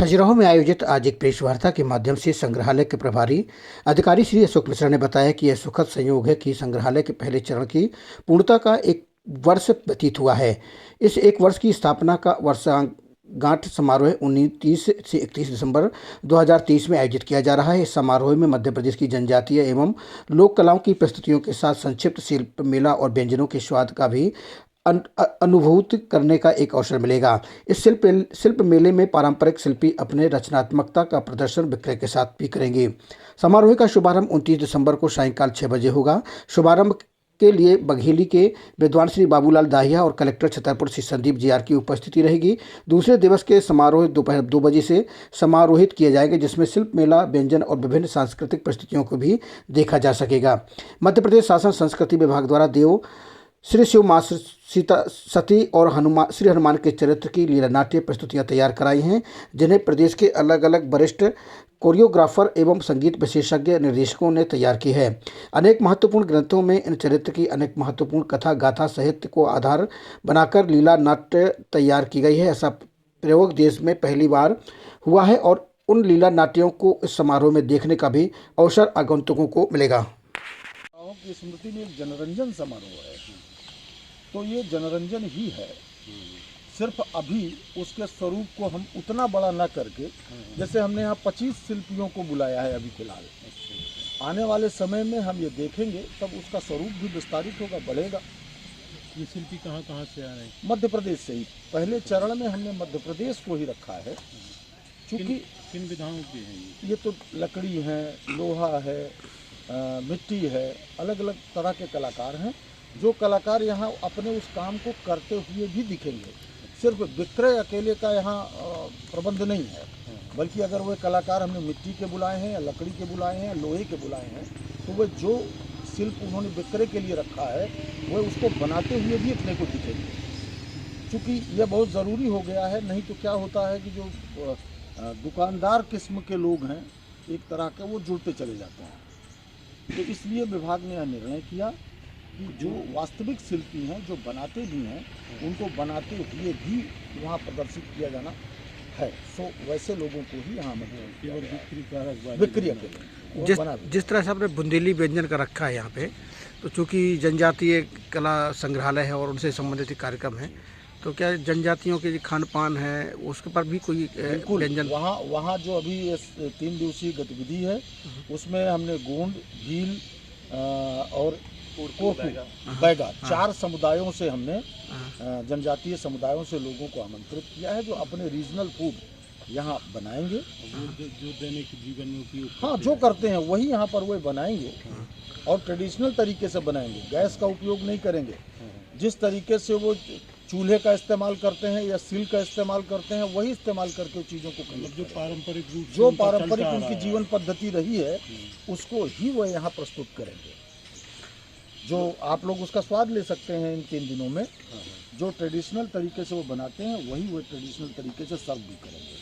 खजुराहो में आयोजित आज एक प्रेस वार्ता के माध्यम से संग्रहालय के प्रभारी अधिकारी श्री अशोक मिश्रा ने बताया कि यह सुखद संयोग है कि संग्रहालय के पहले चरण की पूर्णता का एक वर्ष व्यतीत हुआ है। इस एक वर्ष की स्थापना का वर्षगांठ समारोह 29 से 31 दिसंबर 2023 में आयोजित किया जा रहा है। इस समारोह में मध्य प्रदेश की जनजातीय एवं लोक कलाओं की प्रस्तुतियों के साथ संक्षिप्त शिल्प मेला और व्यंजनों के स्वाद का भी अनुभूति करने का एक अवसर मिलेगा। इस शिल्प मेले में पारंपरिक शिल्पी अपने रचनात्मकता का प्रदर्शन विक्रय के साथ भी करेंगे। समारोह का शुभारंभ 29 दिसंबर को सायंकाल 6 बजे होगा। शुभारंभ के लिए बघेली के विद्वान श्री बाबूलाल दाहिया और कलेक्टर छतरपुर श्री संदीप जीआर की उपस्थिति रहेगी। दूसरे दिवस के समारोह दोपहर 2 बजे से समारोहित किए जाएंगे, जिसमें शिल्प मेला, व्यंजन और विभिन्न सांस्कृतिक प्रस्तुतियों को भी देखा जा सकेगा। मध्य प्रदेश शासन संस्कृति विभाग द्वारा देव श्री शिव माँ सीता सती और श्री हनुमान के चरित्र की लीला नाट्य प्रस्तुतियां तैयार कराई हैं, जिन्हें प्रदेश के अलग अलग वरिष्ठ कोरियोग्राफर एवं संगीत विशेषज्ञ निर्देशकों ने तैयार की है। अनेक महत्वपूर्ण ग्रंथों में इन चरित्र की अनेक महत्वपूर्ण कथा गाथा साहित्य को आधार बनाकर लीला नाट्य तैयार की गई है। ऐसा प्रयोग देश में पहली बार हुआ है और उन लीला नाट्यों को इस समारोह में देखने का भी अवसर आगंतुकों को मिलेगा। की स्मृति में एक जनरंजन समारोह है, तो ये जनरंजन ही है। सिर्फ अभी उसके स्वरूप को हम उतना बड़ा ना करके, जैसे हमने यहाँ 25 शिल्पियों को बुलाया है अभी फिलहाल, आने वाले समय में हम ये देखेंगे तब उसका स्वरूप भी विस्तारित होगा, बढ़ेगा। ये शिल्पी कहाँ से आ रहे हैं? मध्य प्रदेश से ही। पहले चरण में हमने मध्य प्रदेश को ही रखा है, क्योंकि किन विधाओं के हैं ये तो लकड़ी है, लोहा है, मिट्टी है, अलग अलग तरह के कलाकार हैं। जो कलाकार यहाँ अपने उस काम को करते हुए भी दिखेंगे। सिर्फ विक्रय अकेले का यहाँ प्रबंध नहीं है, बल्कि अगर वह कलाकार हमने मिट्टी के बुलाए हैं या लकड़ी के बुलाए हैं या लोहे के बुलाए हैं, तो वह जो शिल्प उन्होंने विक्रय के लिए रखा है वह उसको बनाते हुए भी अपने को दिखेंगे। क्योंकि यह बहुत ज़रूरी हो गया है, नहीं तो क्या होता है कि जो दुकानदार किस्म के लोग हैं एक तरह के, वो जुड़ते चले जाते हैं। तो इसलिए विभाग ने यह निर्णय किया कि जो वास्तविक शिल्पी हैं, जो बनाते भी हैं, उनको बनाते हुए भी वहाँ प्रदर्शित किया जाना है। सो वैसे लोगों को ही यहाँ बिक्री जिस तरह से आपने बुंदेली व्यंजन का रखा है यहाँ पे, तो चूँकि जनजातीय कला संग्रहालय है और उनसे संबंधित कार्यक्रम है, तो क्या जनजातियों के खान पान है उसके पर भी कोई व्यंजन? वहाँ जो अभी 3 दिवसीय गतिविधि है, उसमें हमने गोंड, भील और कोकू, बैगा 4 समुदायों से हमने जनजातीय समुदायों से लोगों को आमंत्रित किया है, जो अपने रीजनल फूड यहाँ बनाएंगे। जो दैनिक जीवन में उपयोग, हाँ, जो करते हैं वही यहाँ पर वो बनाएंगे और ट्रेडिशनल तरीके से बनाएंगे। गैस का उपयोग नहीं करेंगे। जिस तरीके से वो चूल्हे का इस्तेमाल करते हैं या सील का इस्तेमाल करते हैं, वही इस्तेमाल करके चीज़ों को करेंगे। जो पारंपरिक उनकी जीवन पद्धति रही है, उसको ही वो यहाँ प्रस्तुत करेंगे। जो आप लोग उसका स्वाद ले सकते हैं इन 3 दिनों में। जो ट्रेडिशनल तरीके से वो बनाते हैं, वही वो ट्रेडिशनल तरीके से सर्व भी करेंगे।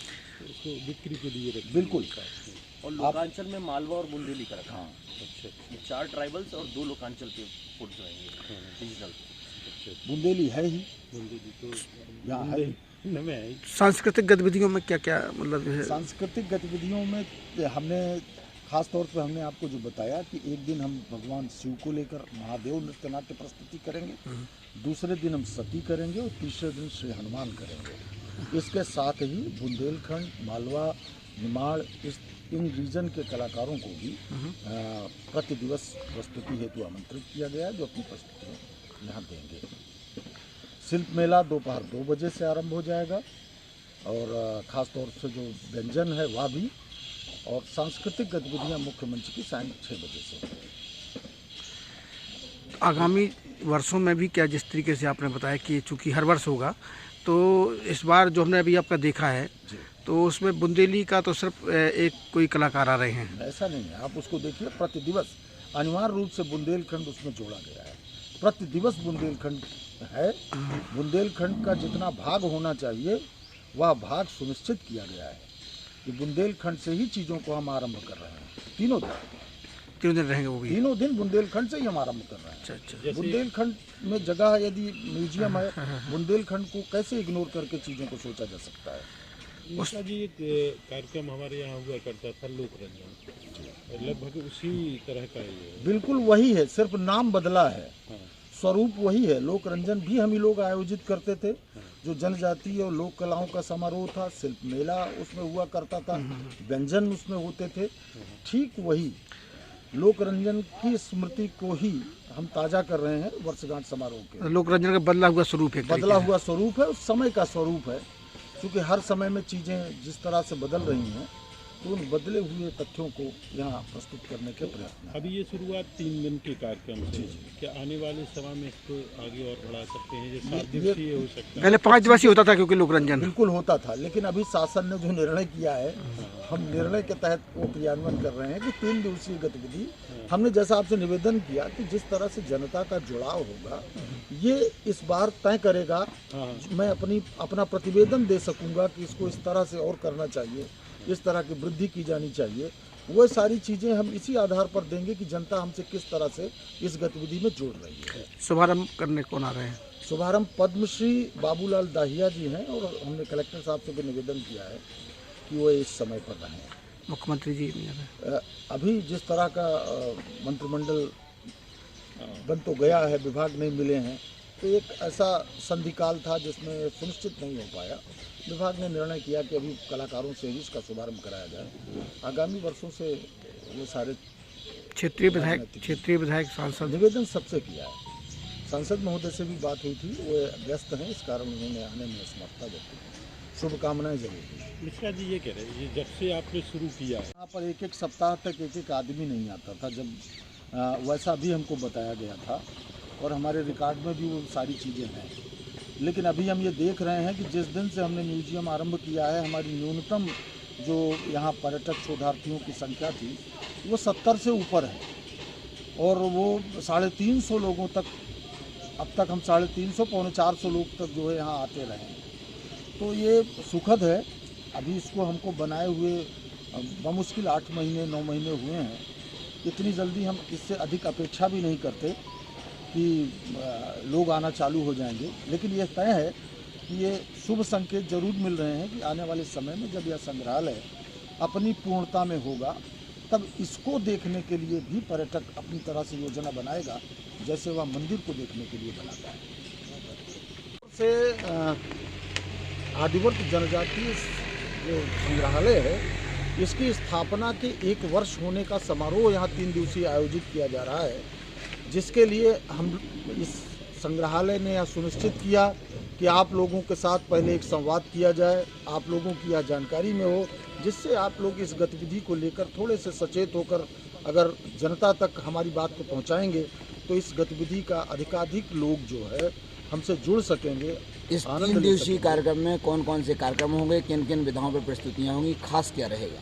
उसको बिक्री के लिए बिल्कुल। और लोकांचल में मालवा और बुंदेली का रखा। हाँ, अच्छा। 4 ट्राइबल्स और 2 लोकांचल के फूड्स रहेंगे रीजनल। बुंदेली है ही, बुंदेली तो यहाँ है। सांस्कृतिक गतिविधियों में क्या क्या मतलब है? सांस्कृतिक गतिविधियों में हमने खास तौर पे हमने आपको जो बताया कि एक दिन हम भगवान शिव को लेकर महादेव नृत्य नाट्य प्रस्तुति करेंगे, दूसरे दिन हम सती करेंगे और तीसरे दिन श्री हनुमान करेंगे। इसके साथ ही बुंदेलखंड, मालवा, निमाड़, इन रीजन के कलाकारों को भी प्रति दिवस प्रस्तुति हेतु आमंत्रित किया गया है, जो अपनी प्रस्तुतियाँ यहाँ देंगे। शिल्प मेला दोपहर 2 बजे से आरंभ हो जाएगा और ख़ास तौर से जो व्यंजन है वह भी, और सांस्कृतिक गतिविधियाँ मुख्य मंच की सायं 6 बजे से। आगामी वर्षों में भी क्या, जिस तरीके से आपने बताया कि चूँकि हर वर्ष होगा, तो इस बार जो हमने अभी आपका देखा है, तो उसमें बुंदेली का तो सिर्फ एक कोई कलाकार आ रहे हैं? ऐसा नहीं है, आप उसको देखिए। प्रति दिवस अनिवार्य रूप से बुंदेलखंड उसमें जोड़ा गया है। प्रति दिवस बुंदेलखंड है। बुंदेलखंड का जितना भाग होना चाहिए वह भाग सुनिश्चित किया गया है कि बुंदेलखंड से ही चीज़ों को हम आरंभ कर रहे हैं। 3 दिन रहेंगे वो भी? 3 दिन बुंदेलखंड से ही हम आरंभ कर रहे हैं। अच्छा। बुंदेलखंड में जगह यदि म्यूजियम है, बुंदेलखंड को कैसे इग्नोर करके चीज़ों को सोचा जा सकता है? मिश्रा जी एक कार्यक्रम हमारे यहाँ हुआ करता था लोक रंजन, लगभग उसी तरह का ये है। बिल्कुल वही है, सिर्फ नाम बदला है, हाँ, स्वरूप वही है। लोक रंजन भी हम ही लोग आयोजित करते थे, जो जनजातीय और लोक कलाओं का समारोह था, शिल्प मेला उसमें हुआ करता था, व्यंजन उसमें होते थे। ठीक वही लोक रंजन की स्मृति को ही हम ताज़ा कर रहे हैं वर्षगांठ समारोह के। लोक रंजन का बदला हुआ स्वरूप है, बदला हुआ स्वरूप है, उस समय का स्वरूप है, क्योंकि हर समय में चीज़ें जिस तरह से बदल रही हैं, तो उन बदले हुए तथ्यों को यहाँ प्रस्तुत करने के प्रयत्न हैं। अभी ये शुरुआत 3 दिन के कार्यक्रम से, क्या आने वाले समय में इसको आगे और बढ़ा सकते हैं, जो 7 दिवसीय हो सकता है? पहले 5 दिवसीय होता था क्योंकि लोक रंजन बिल्कुल होता था, लेकिन अभी शासन ने जो निर्णय किया है, हम निर्णय के तहत वो क्रियान्वयन कर रहे हैं कि 3 दिवसीय गतिविधि। हमने जैसा आपसे निवेदन किया कि जिस तरह से जनता का जुड़ाव होगा, ये इस बार तय करेगा। मैं अपना प्रतिवेदन दे सकूंगा कि इसको इस तरह से और करना चाहिए, इस तरह की वृद्धि की जानी चाहिए। वो सारी चीज़ें हम इसी आधार पर देंगे कि जनता हमसे किस तरह से इस गतिविधि में जुड़ रही है। शुभारंभ करने कौन आ रहे हैं? शुभारंभ पद्मश्री बाबूलाल दाहिया जी हैं, और हमने कलेक्टर साहब से भी निवेदन किया है कि वो इस समय पर रहें। मुख्यमंत्री जी नहीं आ रहे? अभी जिस तरह का मंत्रिमंडल बन तो गया है, विभाग नहीं मिले हैं, तो एक ऐसा संधिकाल था जिसमें सुनिश्चित नहीं हो पाया। विभाग ने निर्णय किया कि अभी कलाकारों से ही इसका शुभारंभ कराया जाए। आगामी वर्षों से ये सारे क्षेत्रीय विधायक सांसद निवेदन सबसे किया है। सांसद महोदय से भी बात हुई थी, वो व्यस्त हैं, इस कारण उन्होंने आने में असमर्थता व्यक्त की। शुभकामनाएं जरूर दी। मिश्रा जी ये कह रहे हैं, ये जब से आपने शुरू किया है, यहाँ पर एक सप्ताह तक एक आदमी नहीं आता था, जब वैसा भी हमको बताया गया था, और हमारे रिकॉर्ड में भी वो सारी चीज़ें हैं। लेकिन अभी हम ये देख रहे हैं कि जिस दिन से हमने म्यूजियम आरंभ किया है, हमारी न्यूनतम जो यहाँ पर्यटक शोधार्थियों की संख्या थी वो 70 से ऊपर है, और वो 350 लोगों तक, अब तक हम 350 पौने 400 लोग तक जो है यहाँ आते रहे हैं। तो ये सुखद है। अभी इसको हमको बनाए हुए बमुश्किल 8 महीने 9 महीने हुए हैं। इतनी जल्दी हम इससे अधिक अपेक्षा भी नहीं करते कि लोग आना चालू हो जाएंगे, लेकिन ये तय है कि ये शुभ संकेत जरूर मिल रहे हैं कि आने वाले समय में जब यह संग्रहालय अपनी पूर्णता में होगा, तब इसको देखने के लिए भी पर्यटक अपनी तरह से योजना बनाएगा, जैसे वह मंदिर को देखने के लिए बनाता है। से आदिवर्त जनजातीय जो संग्रहालय है, इसकी स्थापना के 1 वर्ष होने का समारोह यहाँ 3 दिवसीय आयोजित किया जा रहा है, जिसके लिए हम इस संग्रहालय ने यह सुनिश्चित किया कि आप लोगों के साथ पहले एक संवाद किया जाए, आप लोगों की यह जानकारी में हो, जिससे आप लोग इस गतिविधि को लेकर थोड़े से सचेत होकर अगर जनता तक हमारी बात को पहुंचाएंगे, तो इस गतिविधि का अधिकाधिक लोग जो है हमसे जुड़ सकेंगे। इस 3 दिवसीय कार्यक्रम में कौन कौन से कार्यक्रम होंगे, किन किन विधाओं पर प्रस्तुतियाँ होंगी, खास क्या रहेगा?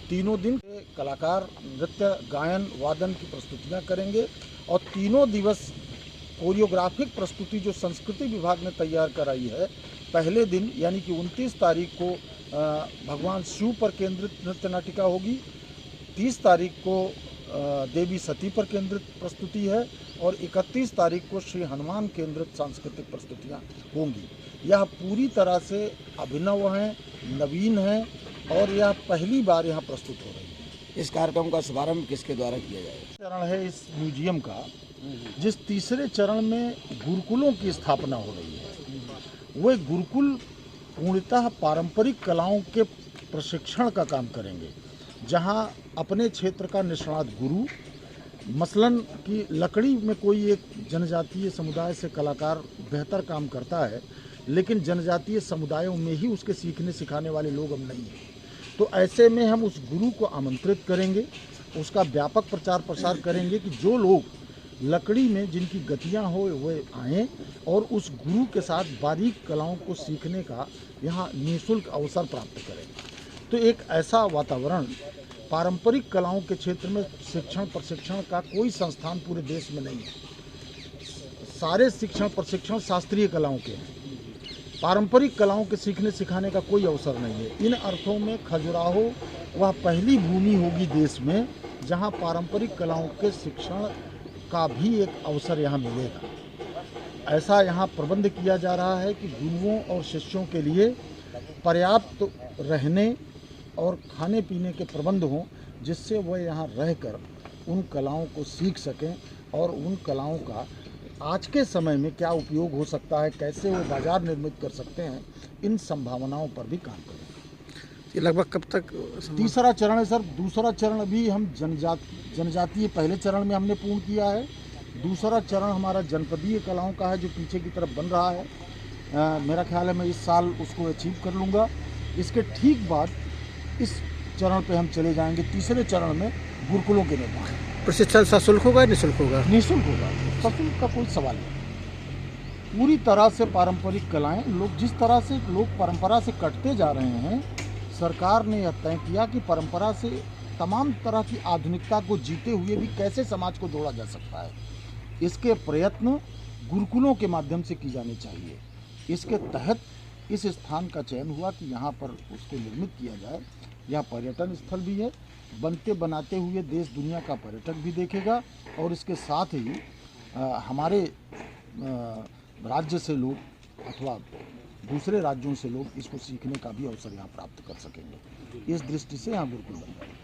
तीनों दिन कलाकार नृत्य, गायन, वादन की प्रस्तुतियाँ करेंगे, और तीनों दिवस कोरियोग्राफिक प्रस्तुति जो संस्कृति विभाग ने तैयार कराई है, पहले दिन यानी कि 29 तारीख को भगवान शिव पर केंद्रित नृत्य नाटिका होगी, 30 तारीख को देवी सती पर केंद्रित प्रस्तुति है, और 31 तारीख को श्री हनुमान केंद्रित सांस्कृतिक प्रस्तुतियाँ होंगी। यह पूरी तरह से अभिनव हैं, नवीन हैं, और यह पहली बार यहाँ प्रस्तुत हो रही है। इस कार्यक्रम का शुभारंभ किसके द्वारा किया जाएगा? चरण है इस म्यूजियम का, जिस तीसरे चरण में गुरुकुलों की स्थापना हो रही है। वो गुरुकुल पूर्णतः पारंपरिक कलाओं के प्रशिक्षण का काम करेंगे, जहां अपने क्षेत्र का निष्णात गुरु, मसलन कि लकड़ी में कोई एक जनजातीय समुदाय से कलाकार बेहतर काम करता है, लेकिन जनजातीय समुदायों में ही उसके सीखने सिखाने वाले लोग हम नहीं हैं, तो ऐसे में हम उस गुरु को आमंत्रित करेंगे, उसका व्यापक प्रचार प्रसार करेंगे कि जो लोग लकड़ी में जिनकी गतियाँ हो वे आएँ और उस गुरु के साथ बारीक कलाओं को सीखने का यहाँ निःशुल्क अवसर प्राप्त करें। तो एक ऐसा वातावरण, पारंपरिक कलाओं के क्षेत्र में शिक्षण प्रशिक्षण का कोई संस्थान पूरे देश में नहीं है। सारे शिक्षण प्रशिक्षण शास्त्रीय कलाओं के हैं, पारंपरिक कलाओं के सीखने सिखाने का कोई अवसर नहीं है। इन अर्थों में खजुराहो वह पहली भूमि होगी देश में जहां पारंपरिक कलाओं के शिक्षण का भी एक अवसर यहाँ मिलेगा। ऐसा यहाँ प्रबंध किया जा रहा है कि गुरुओं और शिष्यों के लिए पर्याप्त रहने और खाने पीने के प्रबंध हों, जिससे वह यहाँ रहकर उन कलाओं को सीख सकें और उन कलाओं का आज के समय में क्या उपयोग हो सकता है, कैसे वो बाजार निर्मित कर सकते हैं, इन संभावनाओं पर भी काम करें। ये लगभग कब तक? तीसरा चरण है सर। दूसरा चरण अभी हम जनजातीय पहले चरण में हमने पूर्ण किया है। दूसरा चरण हमारा जनपदीय कलाओं का है, जो पीछे की तरफ बन रहा है। मेरा ख्याल है मैं इस साल उसको अचीव कर लूँगा। इसके ठीक बाद इस चरण पे हम चले जाएंगे, तीसरे चरण में गुरुकुलों के निर्माण। प्रशिक्षण सशुल्क होगा या निःशुल्क होगा? निःशुल्क होगा, सशुल्क का कोई सवाल नहीं। पूरी तरह से पारंपरिक कलाएं, लोग जिस तरह से लोग परंपरा से कटते जा रहे हैं, सरकार ने यह तय किया कि परंपरा से तमाम तरह की आधुनिकता को जीते हुए भी कैसे समाज को जोड़ा जा सकता है, इसके प्रयत्न गुरुकुलों के माध्यम से की जाने चाहिए। इसके तहत इस स्थान का चयन हुआ कि यहाँ पर उसको निर्मित किया जाए। यह पर्यटन स्थल भी है, बनते बनाते हुए देश दुनिया का पर्यटक भी देखेगा और इसके साथ ही हमारे राज्य से लोग अथवा दूसरे राज्यों से लोग इसको सीखने का भी अवसर यहाँ प्राप्त कर सकेंगे। इस दृष्टि से यहाँ गुरुकुल बन रहा है।